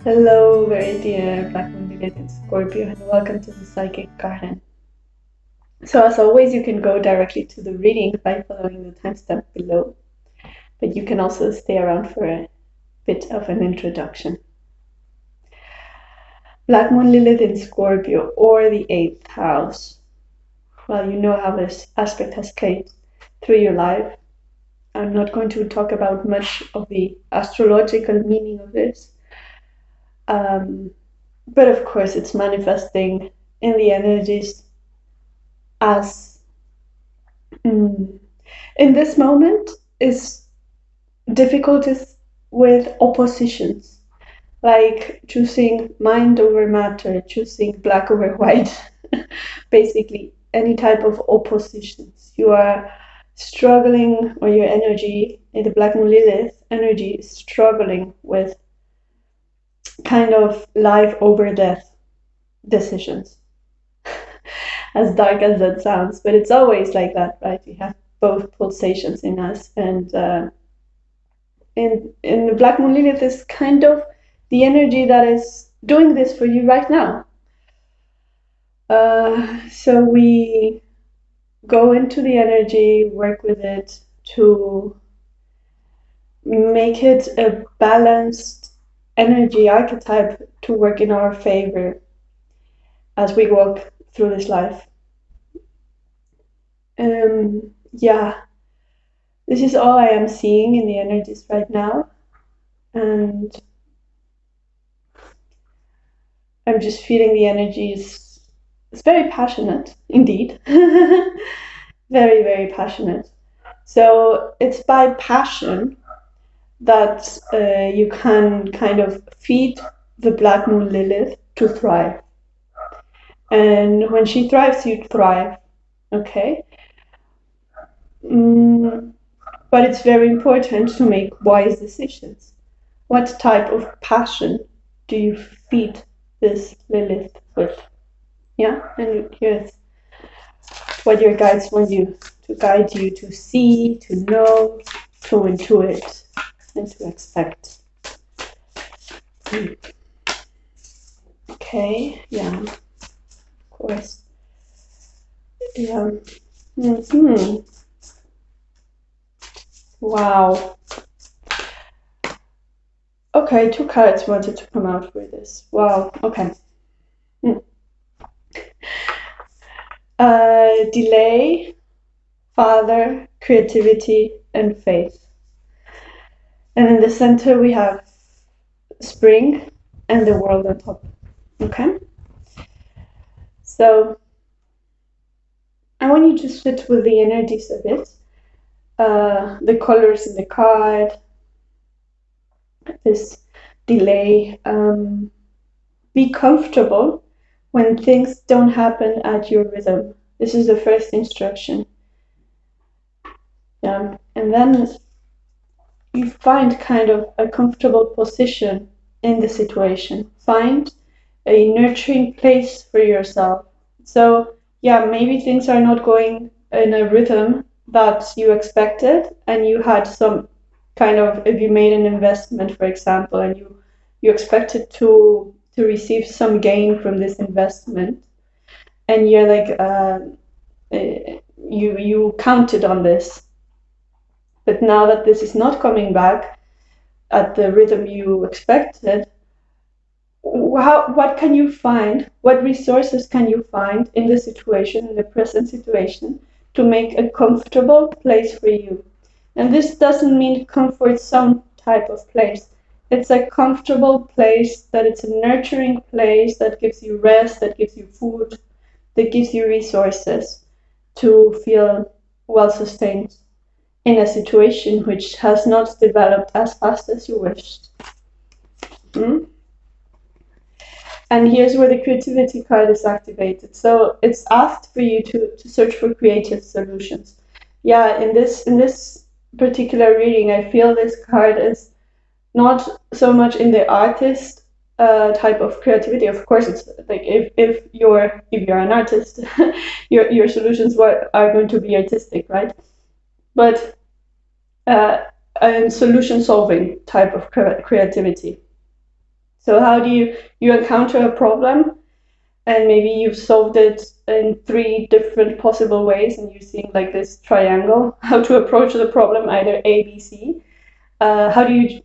Hello, very dear Black Moon Lilith and Scorpio, and welcome to the Psychic Garden. So, as always, you can go directly to the reading by following the timestamp below, but you can also stay around for a bit of an introduction. Black Moon Lilith in Scorpio, or the 8th house. Well, you know how this aspect has played through your life. I'm not going to talk about much of the astrological meaning of this. But of course, it's manifesting in the energies as in this moment is difficulties with oppositions, like choosing mind over matter, choosing black over white, basically any type of oppositions. You are struggling, or your energy in the Black Moon Lilith energy is struggling with kind of life over death decisions. As dark as that sounds, but it's always like that, right? We have both pulsations in us, and in the Black Moon Lilith is kind of the energy that is doing this for you right now. So we go into the energy, work with it to make it a balanced energy archetype to work in our favor as we walk through this life. Yeah, this is all I am seeing in the energies right now, and I'm just feeling the energies. It's very passionate, indeed. Very, very passionate. So it's by passion that you can kind of feed the Black Moon Lilith to thrive. And when she thrives, you thrive, okay? But it's very important to make wise decisions. What type of passion do you feed this Lilith with? Yeah, and here's what your guides want you to guide you to see, to know, to intuit, and to expect. Okay, yeah, of course. Yeah. Wow. Okay, 2 cards wanted to come out for this. Wow, okay. Delay, father, creativity, and faith. And in the center we have spring and the world on top. Okay? So I want you to sit with the energies a bit. The colors in the card, this delay. Be comfortable when things don't happen at your rhythm. This is the first instruction. Yeah, and then you find kind of a comfortable position in the situation. Find a nurturing place for yourself. So yeah, maybe things are not going in a rhythm that you expected, and you had some kind of, if you made an investment, for example, and you expected to receive some gain from this investment, and you're like you counted on this, but now that this is not coming back at the rhythm you expected, what can you find? What resources can you find in the situation, in the present situation, to make a comfortable place for you? And this doesn't mean comfort zone type of place. It's a comfortable place, that it's a nurturing place that gives you rest, that gives you food, that gives you resources to feel well sustained in a situation which has not developed as fast as you wished. And here's where the creativity card is activated. So it's asked for you to search for creative solutions. Yeah, in this particular reading, I feel this card is not so much in the artist type of creativity. Of course, it's like if you're an artist, your solutions are going to be artistic, right? But a solution solving type of creativity. So how do you encounter a problem, and maybe you've solved it in 3 different possible ways, and you're seeing like this triangle, how to approach the problem, either A, B, C. How do you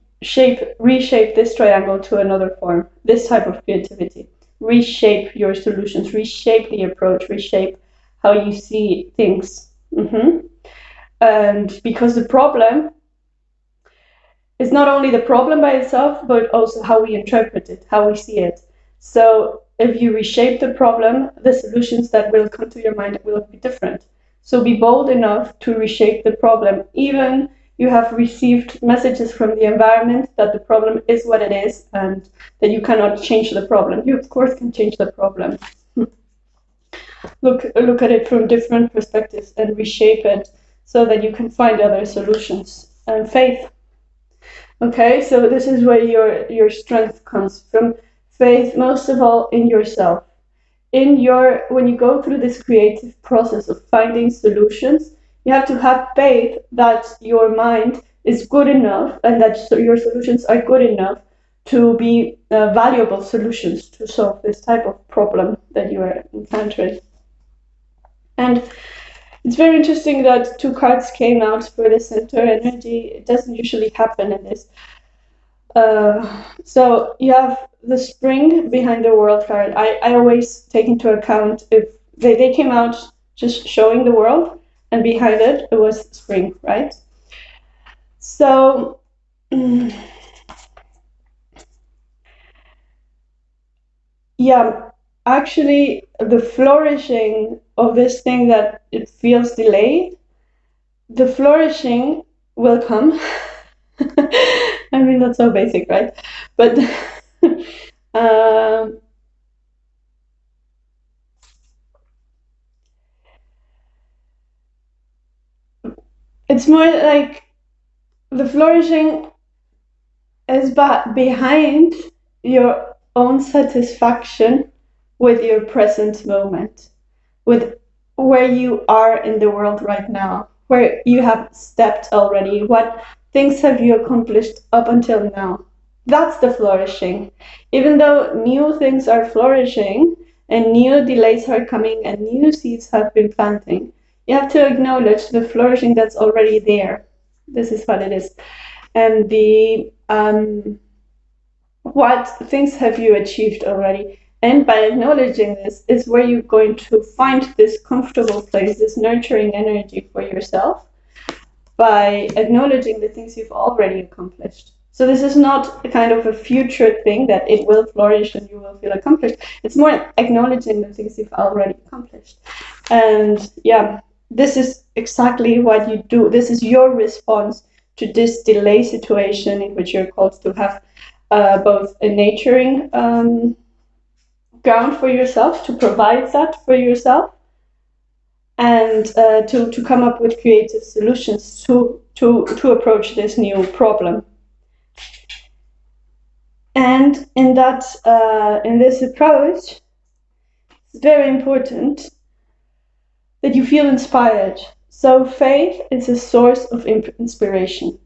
reshape this triangle to another form? This type of creativity. Reshape your solutions, reshape the approach, reshape how you see things. And because the problem is not only the problem by itself, but also how we interpret it, how we see it. So if you reshape the problem, the solutions that will come to your mind will be different. So be bold enough to reshape the problem. Even you have received messages from the environment that the problem is what it is and that you cannot change the problem. You, of course, can change the problem. Look at it from different perspectives and reshape it so that you can find other solutions. And faith. Okay, so this is where your strength comes from. Faith, most of all, in yourself. When you go through this creative process of finding solutions, you have to have faith that your mind is good enough and that your solutions are good enough to be valuable solutions to solve this type of problem that you are encountering. And it's very interesting that 2 cards came out for the center energy. It doesn't usually happen in this. So you have the spring behind the world card. I always take into account if they came out just showing the world, and behind it was spring, right? So yeah, actually the flourishing of this thing that it feels delayed, the flourishing will come. I mean, that's so basic, right? But it's more like the flourishing is behind your own satisfaction with your present moment, with where you are in the world right now, where you have stepped already, what things have you accomplished up until now. That's the flourishing. Even though new things are flourishing and new delays are coming and new seeds have been planting, you have to acknowledge the flourishing that's already there. This is what it is. And the what things have you achieved already? And by acknowledging this is where you're going to find this comfortable place, this nurturing energy for yourself, by acknowledging the things you've already accomplished. So this is not a kind of a future thing that it will flourish and you will feel accomplished. It's more acknowledging the things you've already accomplished. And yeah, this is exactly what you do. This is your response to this delay situation in which you're called to have both a nurturing ground for yourself, to provide that for yourself, and to come up with creative solutions to approach this new problem. And in that in this approach, it's very important that you feel inspired. So faith is a source of inspiration.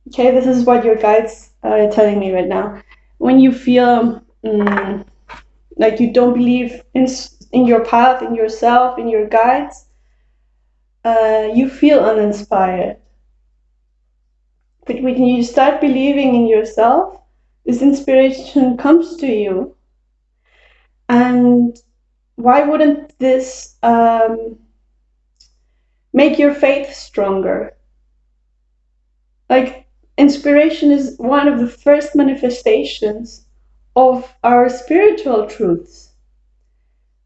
Okay, this is what your guides are telling me right now. When you feel like you don't believe in your path, in yourself, in your guides, you feel uninspired. But when you start believing in yourself, this inspiration comes to you. And why wouldn't this make your faith stronger? Like, inspiration is one of the first manifestations of our spiritual truths.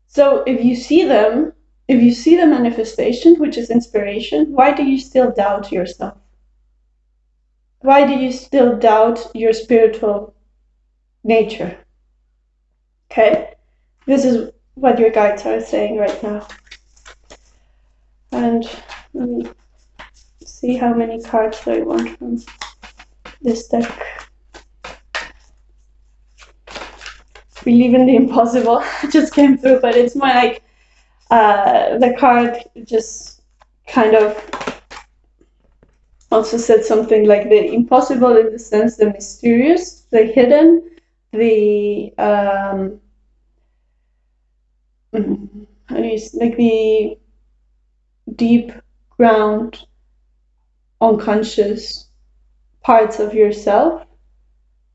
So if you see them, if you see the manifestation, which is inspiration, why do you still doubt yourself? Why do you still doubt your spiritual nature? Okay, this is what your guides are saying right now. And let me see how many cards I want from this deck. Believe in the impossible just came through, but it's more like the card just kind of also said something like the impossible in the sense the mysterious, the hidden, the how do you like the deep ground unconscious parts of yourself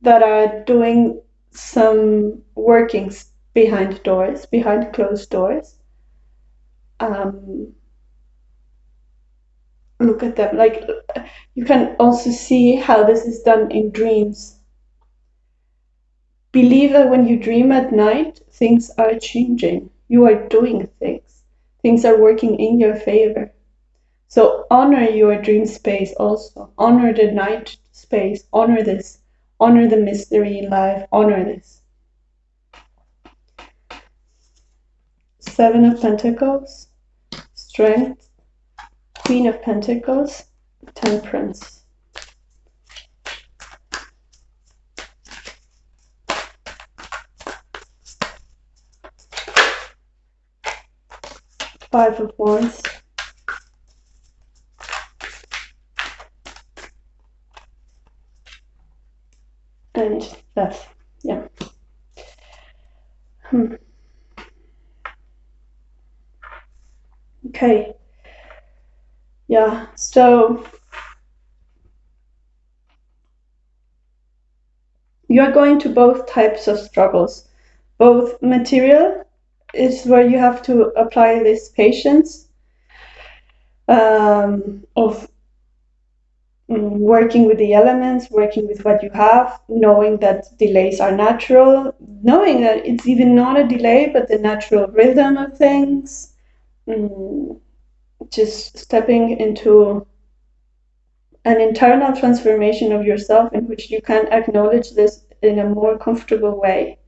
that are doing some workings behind doors, behind closed doors. Look at them. Like, you can also see how this is done in dreams. Believe that when you dream at night, things are changing. You are doing things. Things are working in your favor. So honor your dream space also. Honor the night space. Honor this. Honor the mystery in life. Honor this. Seven of Pentacles, Strength, Queen of Pentacles, Temperance. Five of Wands. And Death. Yeah. Okay. Yeah, so you're going to both types of struggles. Both material is where you have to apply this patience of working with the elements, working with what you have, knowing that delays are natural, knowing that it's even not a delay, but the natural rhythm of things. Just stepping into an internal transformation of yourself in which you can acknowledge this in a more comfortable way.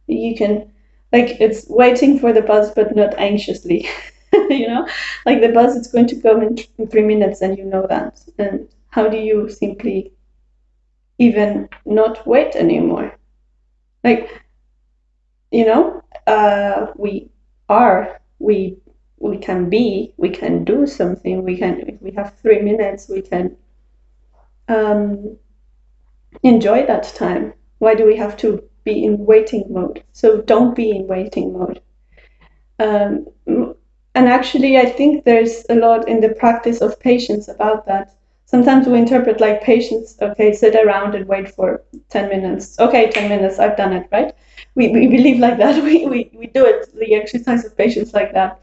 You can, like, it's waiting for the bus, but not anxiously. You know, like the bus is going to come in 3 minutes, and you know that. And how do you simply even not wait anymore? Like, you know, we can be, we can do something. We can, if we have 3 minutes, we can enjoy that time. Why do we have to be in waiting mode? So don't be in waiting mode. And actually, I think there's a lot in the practice of patience about that. Sometimes we interpret like patience, okay, sit around and wait for 10 minutes. Okay, 10 minutes, I've done it, right? We believe like that. We do it, the exercise of patience like that.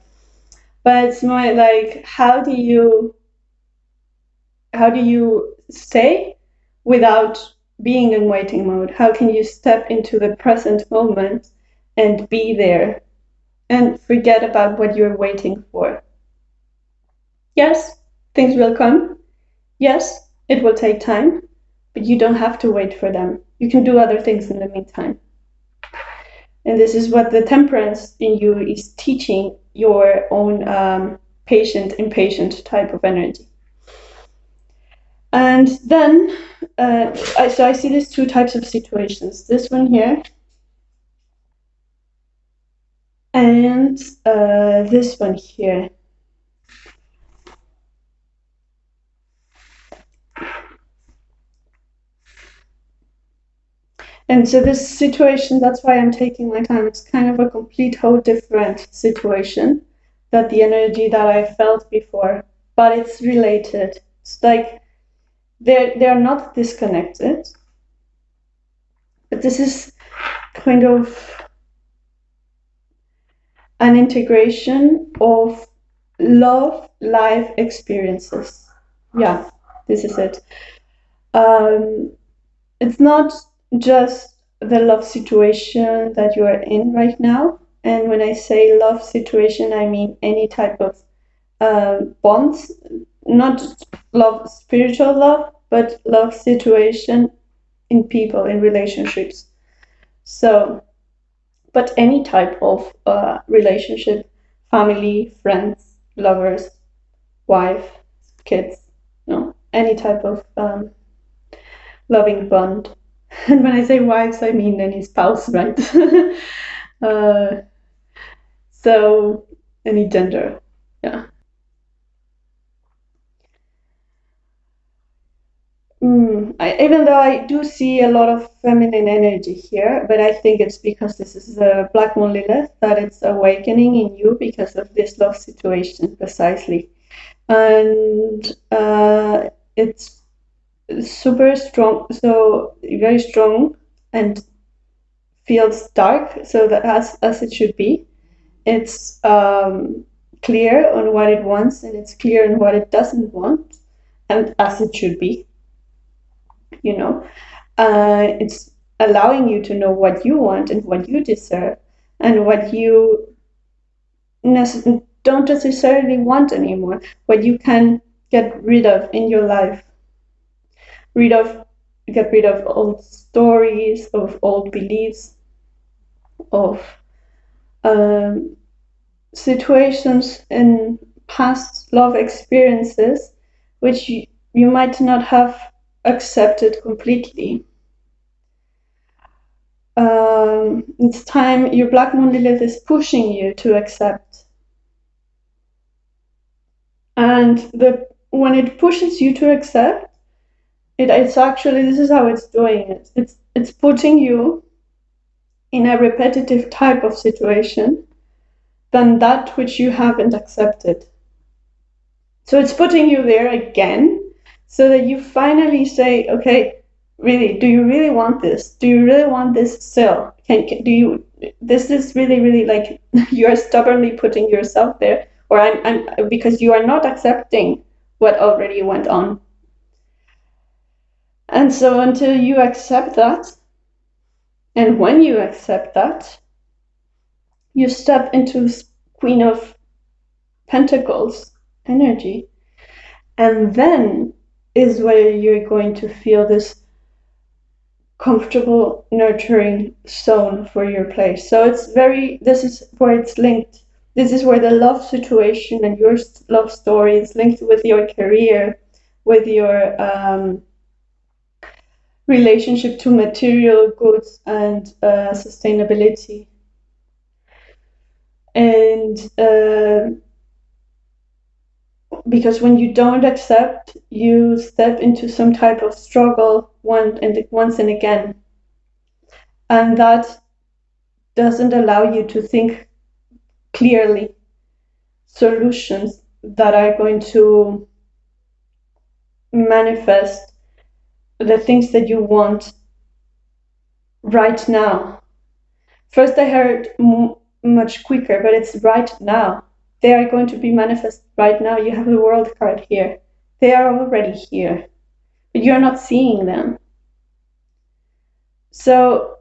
But it's more like, how do you stay without being in waiting mode? How can you step into the present moment and be there and forget about what you're waiting for? Yes, things will come. Yes, it will take time, but you don't have to wait for them. You can do other things in the meantime. And this is what the temperance in you is teaching your own patient, impatient type of energy. And then, so I see these two types of situations. This one here, and this one here. And so this situation, that's why I'm taking my time. It's kind of a complete whole different situation that the energy that I felt before, but it's related. It's like they're not disconnected, but this is kind of an integration of love life experiences. Yeah, this is it. It's not just the love situation that you are in right now. And when I say love situation, I mean any type of bonds, not love, spiritual love, but love situation in people, in relationships. So, but any type of relationship, family, friends, lovers, wife, kids, any type of loving bond. And when I say wives, I mean any spouse, right? So any gender, yeah. Even though I do see a lot of feminine energy here, but I think it's because this is the Black Moon Lilith that it's awakening in you because of this love situation, precisely. And it's super strong, so very strong, and feels dark, so that as it should be. It's clear on what it wants, and it's clear on what it doesn't want, and as it should be. You know, it's allowing you to know what you want and what you deserve, and what you don't necessarily want anymore, what you can get rid of in your life. Get rid of old stories, of old beliefs, of situations in past love experiences which you might not have accepted completely. It's time. Your Black Moon Lilith is pushing you to accept, and when it pushes you to accept, it's actually, this is how it's doing it. It's putting you in a repetitive type of situation than that which you haven't accepted. So it's putting you there again, so that you finally say, okay, really, do you really want this? Do you really want this still? Do you, this is really like, you're stubbornly putting yourself there, or I'm because you are not accepting what already went on. And so until you accept that, and when you accept that, you step into Queen of Pentacles energy, and then is where you're going to feel this comfortable, nurturing zone for your place. So this is where it's linked. This is where the love situation and your love story is linked with your career, with your relationship to material goods and sustainability. And because when you don't accept, you step into some type of struggle once and again. And that doesn't allow you to think clearly solutions that are going to manifest the things that you want right now. First, I heard much quicker, but it's right now. They are going to be manifest right now. You have the World card here. They are already here, but you're not seeing them. So,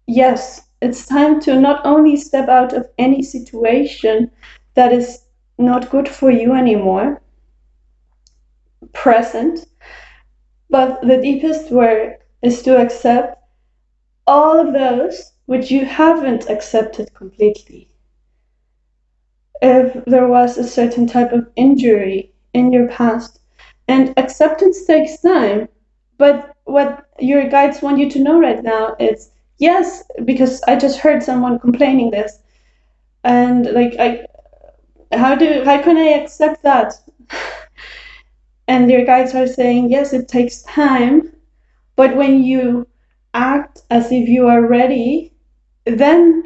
yes, it's time to not only step out of any situation that is not good for you anymore, present, but the deepest work is to accept all of those which you haven't accepted completely. If there was a certain type of injury in your past, and acceptance takes time, but what your guides want you to know right now is, yes, because I just heard someone complaining this, and like, how can I accept that? And your guides are saying, yes, it takes time, but when you act as if you are ready, then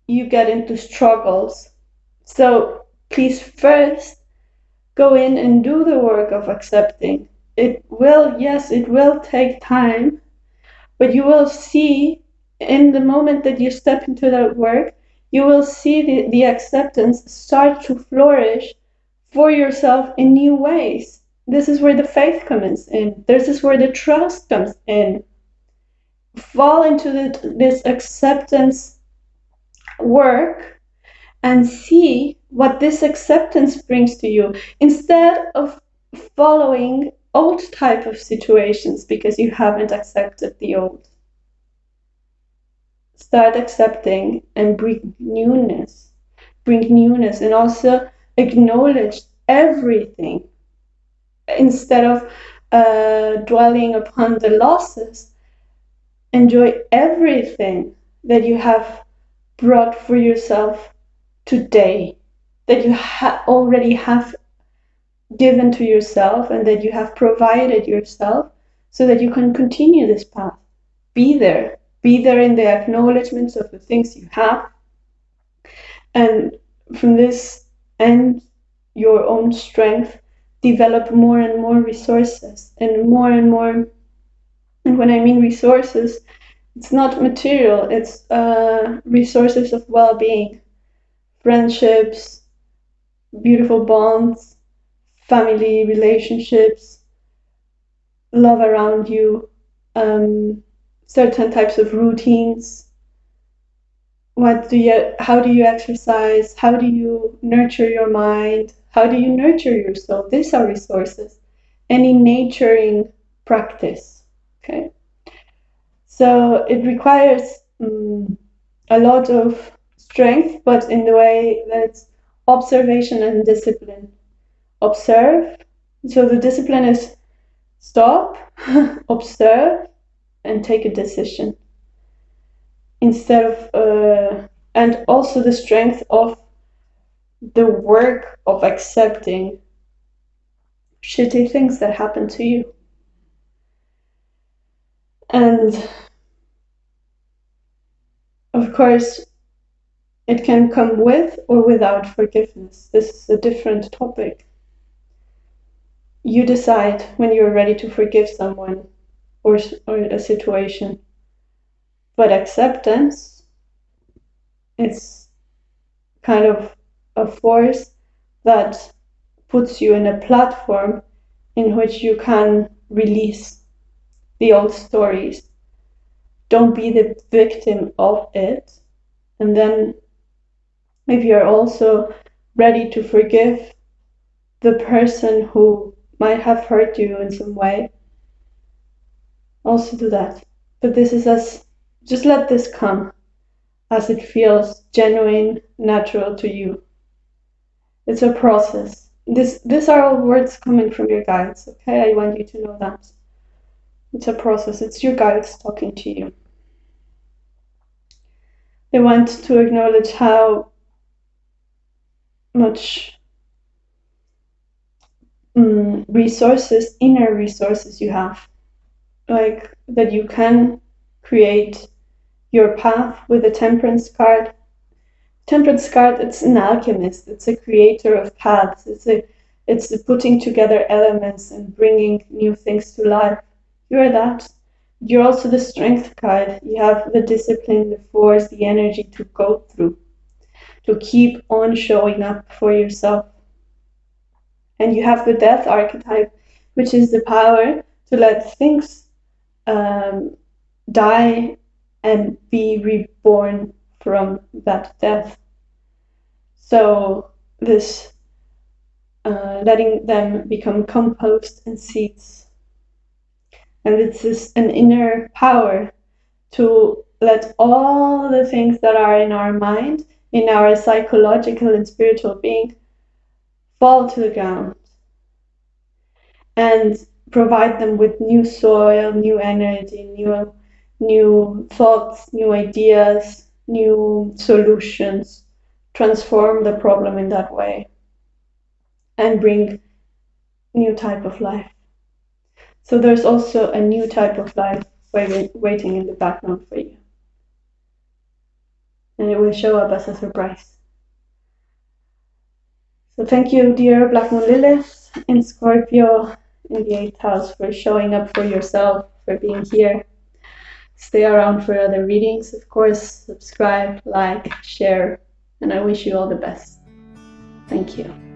you get into struggles. So please first go in and do the work of accepting. It will take time, but you will see in the moment that you step into that work, you will see the acceptance start to flourish for yourself in new ways. This is where the faith comes in. This is where the trust comes in. Fall into this acceptance work and see what this acceptance brings to you, instead of following old type of situations because you haven't accepted the old. Start accepting and bring newness, and also acknowledge everything instead of dwelling upon the losses. Enjoy everything that you have brought for yourself today, that you already have given to yourself, and that you have provided yourself so that you can continue this path. Be there in the acknowledgements of the things you have, and from this end your own strength, develop more and more resources and more. And when I mean resources, it's not material, it's resources of well-being, friendships, beautiful bonds, family relationships, love around you, certain types of routines. How do you exercise? How do you nurture your mind? How do you nurture yourself? These are resources. Any nurturing practice, okay? So it requires a lot of strength, but in the way that it's observation and discipline. Observe. So the discipline is stop, observe, and take a decision. Instead of, and also the strength of the work of accepting shitty things that happen to you. And of course, it can come with or without forgiveness. This is a different topic. You decide when you're ready to forgive someone or a situation. But acceptance is kind of a force that puts you in a platform in which you can release the old stories. Don't be the victim of it. And then if you're also ready to forgive the person who might have hurt you in some way, also do that. But this is just let this come as it feels genuine, natural to you. It's a process. These are all words coming from your guides, okay? I want you to know that. It's a process. It's your guides talking to you. They want to acknowledge how much resources, inner resources you have. Like that you can create your path with a temperance card. Temperance card, it's an alchemist. It's a creator of paths. It's the putting together elements and bringing new things to life. You're that. You're also the strength card. You have the discipline, the force, the energy to go through, to keep on showing up for yourself. And you have the death archetype, which is the power to let things die and be reborn from that death. So this letting them become compost and seeds. And it's an inner power to let all the things that are in our mind, in our psychological and spiritual being, fall to the ground and provide them with new soil, new energy, new thoughts, new ideas, new solutions, transform the problem in that way, and bring new type of life. So there's also a new type of life waiting in the background for you. And it will show up as a surprise. So thank you, dear Black Moon Lilith in Scorpio in the 8th house, for showing up for yourself, for being here. Stay around for other readings, of course. Subscribe, like, share, and I wish you all the best. Thank you.